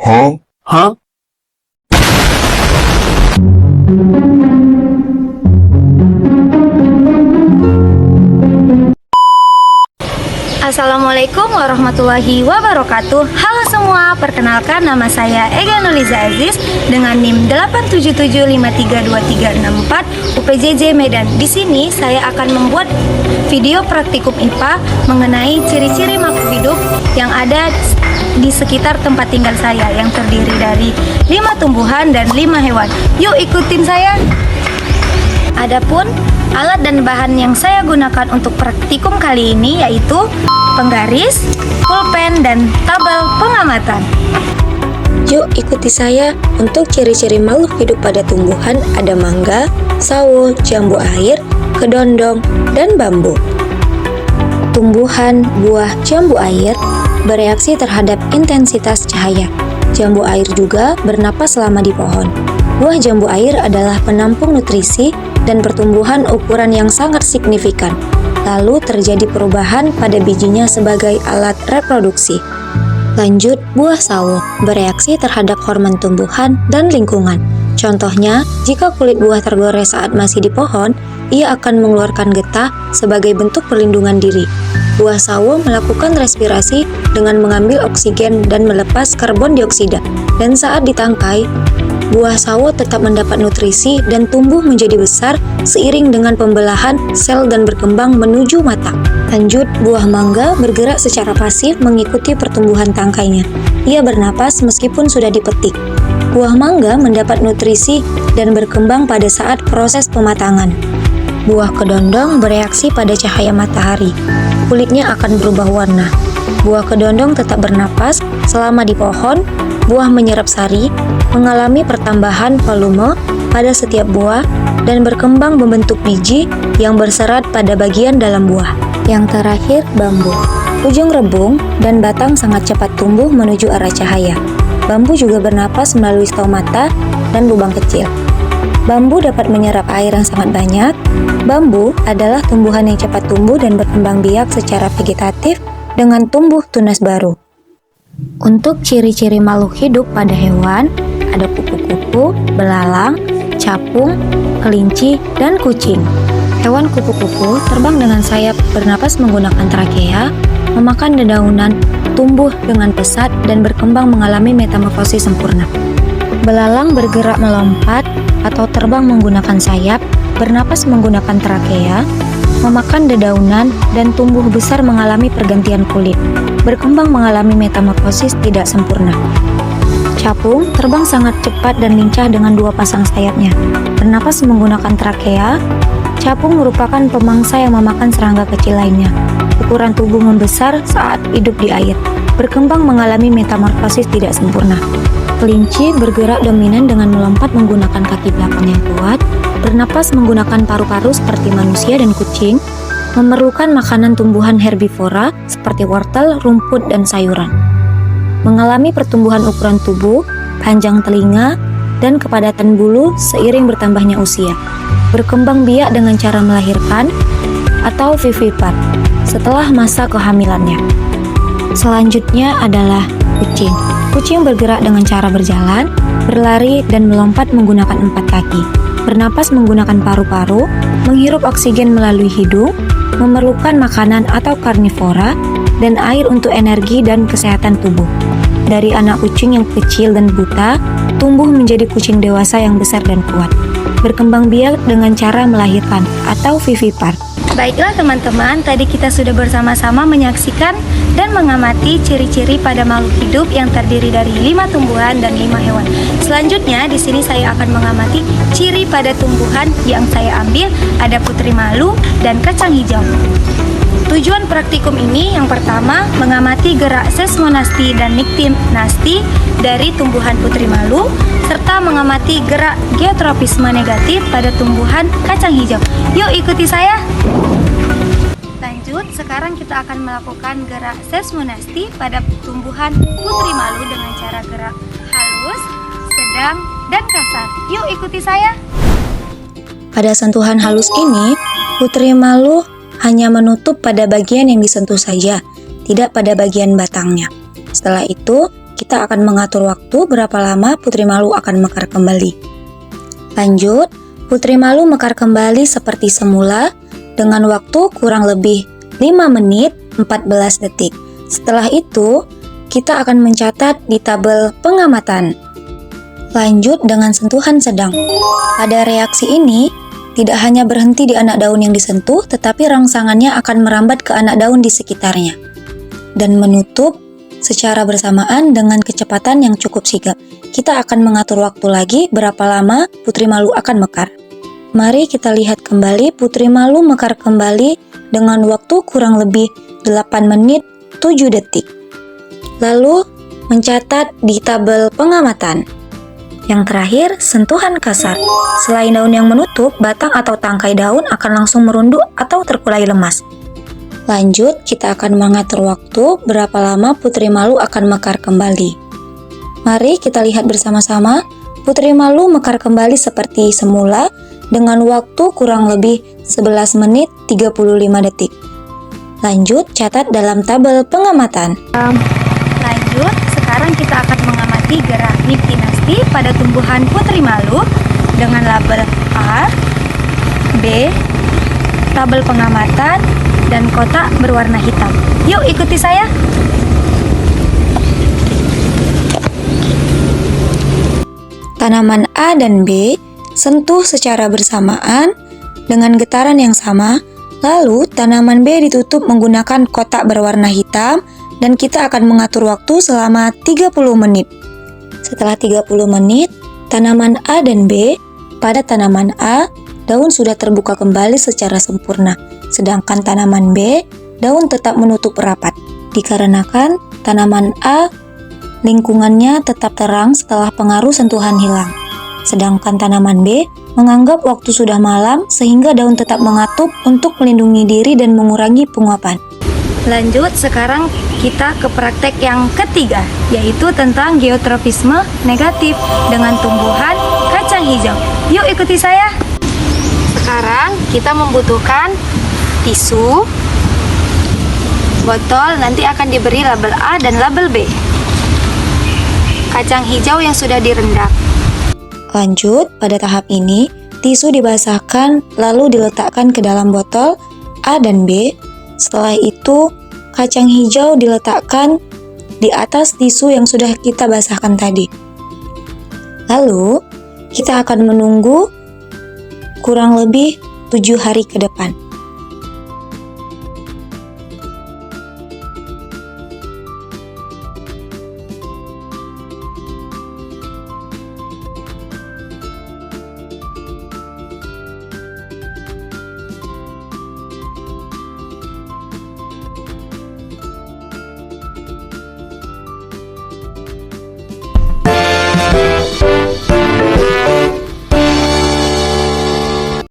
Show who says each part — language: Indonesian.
Speaker 1: Hah?
Speaker 2: Assalamualaikum warahmatullahi wabarakatuh. Halo semua, perkenalkan nama saya Ega Nuliza Aziz dengan NIM 877532364 UPJJ Medan. Di sini saya akan membuat video praktikum IPA mengenai ciri-ciri makhluk hidup yang ada di sekitar tempat tinggal saya yang terdiri dari 5 tumbuhan dan 5 hewan. Yuk ikutin saya. Adapun alat dan bahan yang saya gunakan untuk praktikum kali ini yaitu penggaris, pulpen, dan tabel pengamatan.
Speaker 3: Yuk ikuti saya. Untuk ciri-ciri makhluk hidup pada tumbuhan ada mangga, sawo, jambu air, kedondong, dan bambu. Tumbuhan buah jambu air bereaksi terhadap intensitas cahaya. Jambu air juga bernapas selama di pohon. Buah jambu air adalah penampung nutrisi dan pertumbuhan ukuran yang sangat signifikan. Lalu terjadi perubahan pada bijinya sebagai alat reproduksi. Lanjut, buah sawo bereaksi terhadap hormon tumbuhan dan lingkungan. Contohnya, jika kulit buah tergores saat masih di pohon, ia akan mengeluarkan getah sebagai bentuk perlindungan diri. Buah sawo melakukan respirasi dengan mengambil oksigen dan melepas karbon dioksida. Dan saat ditangkai, buah sawo tetap mendapat nutrisi dan tumbuh menjadi besar seiring dengan pembelahan sel dan berkembang menuju matang. Lanjut, buah mangga bergerak secara pasif mengikuti pertumbuhan tangkainya. Ia bernapas meskipun sudah dipetik. Buah mangga mendapat nutrisi dan berkembang pada saat proses pematangan. Buah kedondong bereaksi pada cahaya matahari. Kulitnya akan berubah warna. Buah kedondong tetap bernapas selama di pohon. Buah menyerap sari, mengalami pertambahan volume pada setiap buah, dan berkembang membentuk biji yang berserat pada bagian dalam buah. Yang terakhir, bambu. Ujung rebung dan batang sangat cepat tumbuh menuju arah cahaya. Bambu juga bernapas melalui stomata dan lubang kecil. Bambu dapat menyerap air yang sangat banyak. Bambu adalah tumbuhan yang cepat tumbuh dan berkembang biak secara vegetatif dengan tumbuh tunas baru. Untuk ciri-ciri makhluk hidup pada hewan, ada kupu-kupu, belalang, capung, kelinci, dan kucing. Hewan kupu-kupu terbang dengan sayap, bernapas menggunakan trakea, memakan dedaunan, tumbuh dengan pesat, dan berkembang mengalami metamorfosis sempurna. Belalang bergerak melompat atau terbang menggunakan sayap, bernapas menggunakan trakea, memakan dedaunan, dan tumbuh besar mengalami pergantian kulit. Berkembang mengalami metamorfosis tidak sempurna. Capung terbang sangat cepat dan lincah dengan 2 pasang sayapnya. Bernapas menggunakan trakea. Capung merupakan pemangsa yang memakan serangga kecil lainnya. Ukuran tubuh membesar saat hidup di air. Berkembang mengalami metamorfosis tidak sempurna. Kelinci bergerak dominan dengan melompat menggunakan kaki belakang yang kuat. Bernapas menggunakan paru-paru seperti manusia dan kucing. Memerlukan makanan tumbuhan herbivora seperti wortel, rumput, dan sayuran. Mengalami pertumbuhan ukuran tubuh, panjang telinga, dan kepadatan bulu seiring bertambahnya usia. Berkembang biak dengan cara melahirkan atau vivipar setelah masa kehamilannya. Selanjutnya adalah kucing. Kucing bergerak dengan cara berjalan, berlari, dan melompat menggunakan 4 kaki. Bernapas menggunakan paru-paru, menghirup oksigen melalui hidung, memerlukan makanan atau karnivora, dan air untuk energi dan kesehatan tubuh. Dari anak kucing yang kecil dan buta, tumbuh menjadi kucing dewasa yang besar dan kuat. Berkembang biak dengan cara melahirkan atau vivipar.
Speaker 2: Baiklah teman-teman, tadi kita sudah bersama-sama menyaksikan dan mengamati ciri-ciri pada makhluk hidup yang terdiri dari 5 tumbuhan dan 5 hewan. Selanjutnya, di sini saya akan mengamati ciri pada tumbuhan yang saya ambil ada putri malu dan kacang hijau. Tujuan praktikum ini yang pertama, mengamati gerak sesmonasti dan niktinasti dari tumbuhan putri malu, serta mengamati gerak geotropisme negatif pada tumbuhan kacang hijau. Yuk ikuti saya! Lanjut, sekarang kita akan melakukan gerak sesmonasti pada tumbuhan putri malu dengan cara gerak halus, sedang, dan kasar. Yuk ikuti saya!
Speaker 3: Pada sentuhan halus ini, putri malu hanya menutup pada bagian yang disentuh saja, tidak pada bagian batangnya. Setelah itu, kita akan mengatur waktu berapa lama Putri Malu akan mekar kembali. Lanjut, Putri Malu mekar kembali seperti semula dengan waktu kurang lebih 5 menit 14 detik. Setelah itu, kita akan mencatat di tabel pengamatan. Lanjut dengan sentuhan sedang. Pada reaksi ini, tidak hanya berhenti di anak daun yang disentuh, tetapi rangsangannya akan merambat ke anak daun di sekitarnya dan menutup secara bersamaan dengan kecepatan yang cukup sigap. Kita akan mengatur waktu lagi berapa lama Putri Malu akan mekar. Mari kita lihat kembali Putri Malu mekar kembali dengan waktu kurang lebih 8 menit 7 detik. Lalu mencatat di tabel pengamatan. Yang terakhir, sentuhan kasar. Selain daun yang menutup, batang atau tangkai daun akan langsung merunduk atau terkulai lemas. Lanjut, kita akan mengatur waktu berapa lama Putri Malu akan mekar kembali. Mari kita lihat bersama-sama, Putri Malu mekar kembali seperti semula dengan waktu kurang lebih 11 menit 35 detik. Lanjut, catat dalam tabel pengamatan.
Speaker 2: Lanjut, sekarang kita akan mengamati gerak nip dinasti pada tumbuhan Putri Malu dengan label A, B, tabel pengamatan, dan kotak berwarna hitam. Yuk ikuti saya.
Speaker 3: Tanaman A dan B sentuh secara bersamaan dengan getaran yang sama, lalu tanaman B ditutup menggunakan kotak berwarna hitam dan kita akan mengatur waktu selama 30 menit. Setelah 30 menit, tanaman A dan B, pada tanaman A, daun sudah terbuka kembali secara sempurna, sedangkan tanaman B, daun tetap menutup rapat. Dikarenakan tanaman A, lingkungannya tetap terang setelah pengaruh sentuhan hilang. Sedangkan tanaman B menganggap waktu sudah malam sehingga daun tetap mengatup untuk melindungi diri dan mengurangi penguapan.
Speaker 2: Lanjut, sekarang kita ke praktek yang ketiga, yaitu tentang geotropisme negatif dengan tumbuhan kacang hijau. Yuk ikuti saya. Sekarang kita membutuhkan tisu, botol nanti akan diberi label A dan label B, kacang hijau yang sudah direndam.
Speaker 3: Lanjut, pada tahap ini, tisu dibasahkan lalu diletakkan ke dalam botol A dan B. Setelah itu, kacang hijau diletakkan di atas tisu yang sudah kita basahkan tadi. Lalu, kita akan menunggu kurang lebih 7 hari ke depan.